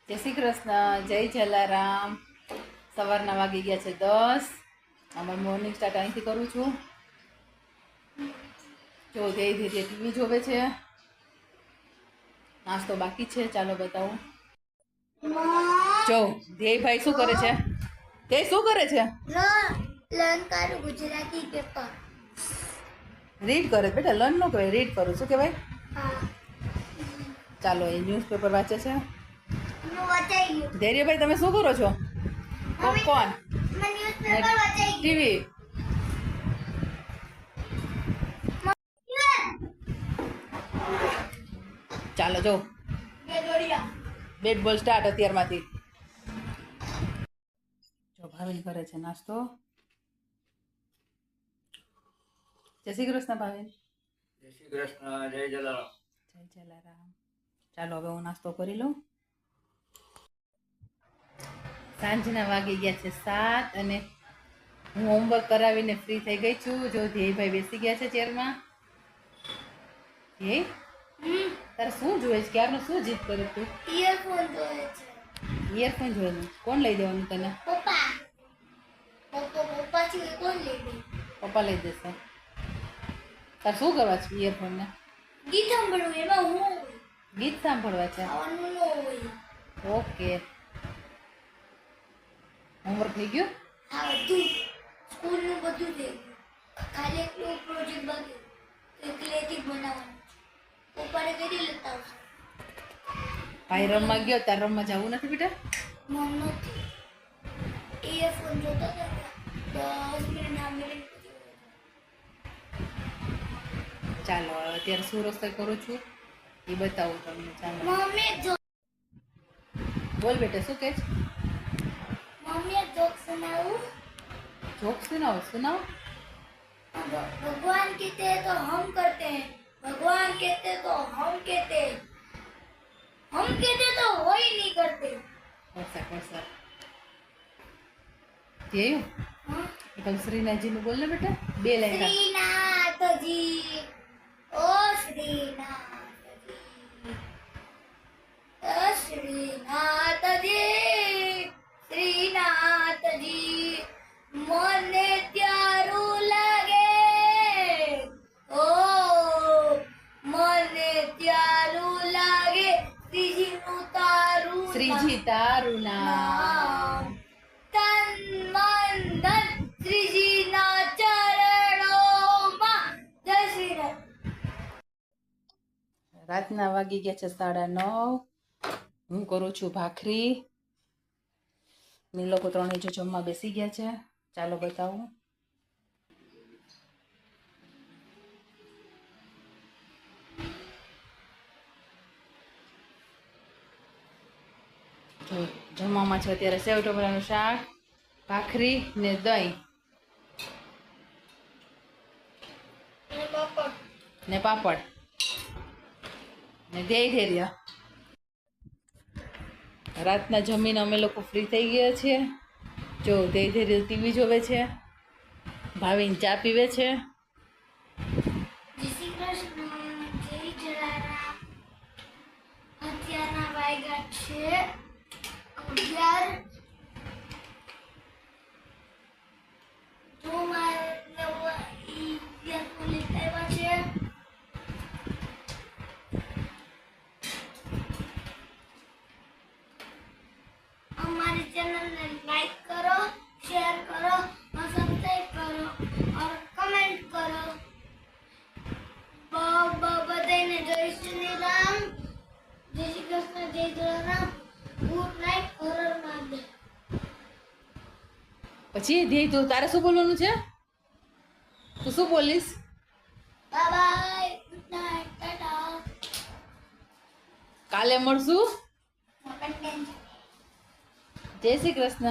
જય શ્રી કૃષ્ણ, જય જલારામ. સવારના વાગી ગયા છે 10. અમારે મોર્નિંગ સ્ટાર્ટ અહીંથી કરું છું. જો ધીરે ધીરે ટીવી જોવે છે. નાસ્તો બાકી છે, ચાલો બતાવું. જો ધ્યેયભાઈ શું કરે છે? તે શું કરે છે? લર્ન કરું ગુજરાતી પેપર. રીડ કરે બેટા, લર્ન નો કહેવાય, રીડ કરું. શું કહેવાય? હા, ચાલો, એ ન્યૂઝપેપર વાંચે છે. હું વાંચાઈ ગયું. ધૈર્યભાઈ તમે શું કરો છો? પોપકોર્ન મેં ન્યૂઝપેપર વાંચાઈ ગયું. ટીવી. ચાલો જો બેટ બોલ સ્ટાર્ટ અત્યારમાંથી. જો ભાવિન કરે છે નાસ્તો. જય શ્રી કૃષ્ણ ભાવિન. જય શ્રી કૃષ્ણ, જય જલારામ. જય જલારામ. ચાલો હવે હું નાસ્તો કરી લઉં. સાંજના વાગી ગયા છે 7 અને હું હોમવર્ક કરાવીને ફ્રી થઈ ગઈ છું. જો ધ્યેયભાઈ બેસી ગયા છે ચેરમાં. ધ્યેય તારે શું જોઈએ છે? ક્યારનું શું જીત કરે તું? ઇયરફોન જોવે છે. ઇયરફોન જોવાનું. કોણ લઈ દેવાનું તને? પપ્પા. પપ્પા છે કોણ લઈ દે? પપ્પા લઈ દેશે. તારે શું કરવા છે ઇયરફોનને? ગીત સાંભળવું એમાં હું ગીત સાંભળવા છે. આવવાનું ન હોય. ઓકે. હોમવર્ક થઈ ગયું? આ બધું સ્કૂલનું બધું થઈ ગયું. ખાલી એકલો પ્રોજેક્ટ બાકી ક્લેથી બનાવવાનું. પપ્પાને કરી લેતા આવશે. ભાઈ રમવા ગયો, તારે રમવા જવું નથી બેટા? મન નથી. ઇયરફોન જોતા હતા 10 મિનિટ આ મિનિટ પછી ચાલો અત્યારે શું રસોઈ કરું છું એ બતાવું તમને. ચાલો મમ્મી જો બોલ બેટા, શું કહે છે? મમ્મી જોક સુનાવું. જોક સુનાવો. સુનાવો. भगवान कहते हैं तो हम करते हैं, भगवान कहते हैं तो हम कहते हैं, हम कहते तो वो ही नहीं करते. કરશે. કેવું? हाँ? એકદમ શ્રીનાથજીનું બોલ ને બેટા, 2 લાઈન. श्रीनाथजी, ओ श्रीनाथजी, ओ श्रीनाथजी, श्रीनाथजी, મને ત્યારું લાગે, ઓ મને ત્યારું લાગે, શ્રીજીનું તારું શ્રીજી તારું નામ. નામ. તન મન ધન શ્રીજીના ચરણોમાં. જય શ્રીરામ. રાતના વાગી ગયા છે 9:30. હું કરું છું ભાખરી. ને લોકો ત્રણેય જો જમવા બેસી ગયા છે. ચાલો બતાવું. જો જમવામાં છે અત્યારે સેવ ટમેટાનું શાક, ભાખરી ને દહીં ને પાપડ ને ધૈર્ય. રાતના જમીને અમે લોકો ફ્રી થઈ ગયા છીએ. જો ધૈર્ય ટીવી જોવે છે, ભાવિન ચા પીવે છે. જય શ્રી કૃષ્ણ, જય જલારામ. અત્યારના વાગ્યા છે 11. જો મારે નવા ઇયરફોન લેતા આવ્યા છે. हमारे चैनल ने लाइक करो, शेयर करो और सब्सक्राइब करो और कमेंट करो. बधाने जय श्री राम, जय श्री कृष्ण, जय जलाराम. Good night. हर મહાદેવ. પછી ધ્યેય તું તારે શું બોલવાનું છે? તું શું બોલીશ? Bye bye. Good night. Tata. કાલે મળશું. કંટેન્ટ જય શ્રી કૃષ્ણ.